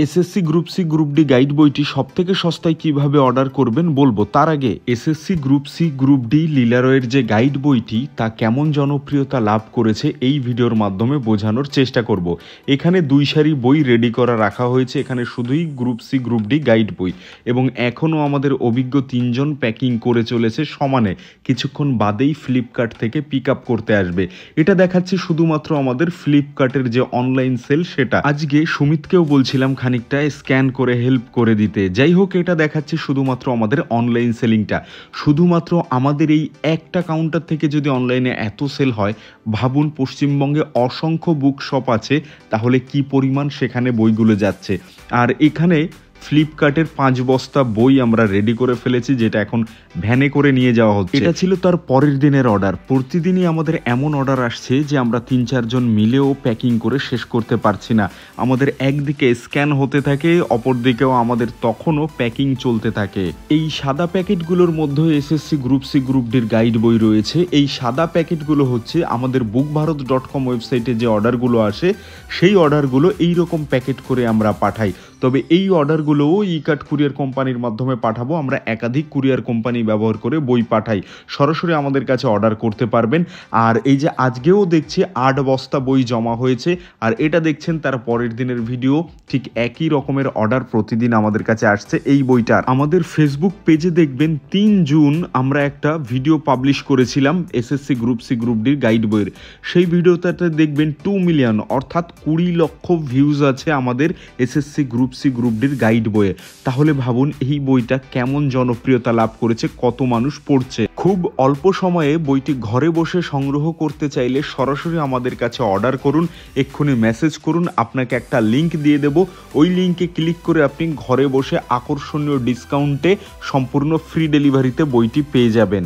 SSC group C group D guide বইটি সবথেকে সস্তায় কিভাবে অর্ডার করবেন বলবো। তার আগে SSC group C group D লিলারয়ের যে গাইড বইটি তা কেমন জনপ্রিয়তা লাভ করেছে এই ভিডিওর মাধ্যমে বোঝানোর চেষ্টা করব। এখানে 2 সারি বই রেডি করা রাখা হয়েছে, এখানে শুধুই group C group D guide বই এবং এখনও আমাদের অভিজ্ঞ 3 জন প্যাকিং করে চলেছে সমানে, কিছুক্ষণ বাদেই ফ্লিপকার্ট থেকে পিক আপ করতে আসবে। এটা দেখাচ্ছে শুধুমাত্র আমাদের ফ্লিপকার্টের যে অনলাইন সেল সেটা। আজকে সুমিতকেও বলছিলাম খানিকটা স্ক্যান করে হেল্প করে দিতে। যাই হোক, এটা দেখাচ্ছে শুধুমাত্র আমাদের অনলাইন সেলিংটা। শুধুমাত্র আমাদের এই একটা কাউন্টার থেকে যদি অনলাইনে এত সেল হয়, ভাবুন পশ্চিমবঙ্গে অসংখ্য বুক শপ আছে, তাহলে কি পরিমাণ সেখানে বইগুলো যাচ্ছে। আর এখানে ফ্লিপকার্টের 5 বস্তা বই আমরা রেডি করে ফেলেছি, যেটা এখন ভ্যানে করে নিয়ে যাওয়া হচ্ছে। এটা ছিল তার পরের দিনের অর্ডার। প্রতিদিনই আমাদের এমন অর্ডার আসছে যে আমরা 3-4 জন মিলেও প্যাকিং করে শেষ করতে পারছি না। আমাদের একদিকে স্ক্যান হতে থাকে, অপরদিকেও আমাদের তখনও প্যাকিং চলতে থাকে। এই সাদা প্যাকেটগুলোর মধ্যে এসএসসি গ্রুপ সি গ্রুপ ডির গাইড বই রয়েছে। এই সাদা প্যাকেটগুলো হচ্ছে আমাদের bookbharat.com ওয়েবসাইটে যে অর্ডারগুলো আসে, সেই অর্ডারগুলো এইরকম প্যাকেট করে আমরা পাঠাই। তবে এই অর্ডারগুলোও ই-কার্ট কুরিয়ার কোম্পানির মাধ্যমে পাঠাবো। আমরা একাধিক কুরিয়ার কোম্পানি ব্যবহার করে বই পাঠাই, সরাসরি আমাদের কাছে অর্ডার করতে পারবেন। আর এই যে আজকেও দেখছি 8 বস্তা বই জমা হয়েছে, আর এটা দেখছেন তার পরের দিনের ভিডিও। ঠিক একই রকমের অর্ডার প্রতিদিন আমাদের কাছে আসছে এই বইটার। আমাদের ফেসবুক পেজে দেখবেন 3 জুন আমরা একটা ভিডিও পাবলিশ করেছিলাম এসএসসি গ্রুপ সি গ্রুপ ডির গাইড বইয়ের। সেই ভিডিওটাতে দেখবেন 2 মিলিয়ন অর্থাৎ 20 লক্ষ ভিউজ আছে আমাদের এসএসসি গ্রুপ সি গ্রুপ ডির গাইড বইয়ে। তাহলে ভাবুন এই বইটা কেমন জনপ্রিয়তা লাভ করেছে, কত মানুষ পড়ছে। খুব অল্প সময়ে বইটি ঘরে বসে সংগ্রহ করতে চাইলে সরাসরি আমাদের কাছে অর্ডার করুন, এক্ষুনি মেসেজ করুন, আপনাকে একটা লিংক দিয়ে দেব। ওই লিংকে ক্লিক করে আপনি ঘরে বসে আকর্ষণীয় ডিসকাউন্টে সম্পূর্ণ ফ্রি ডেলিভারিতে বইটি পেয়ে যাবেন।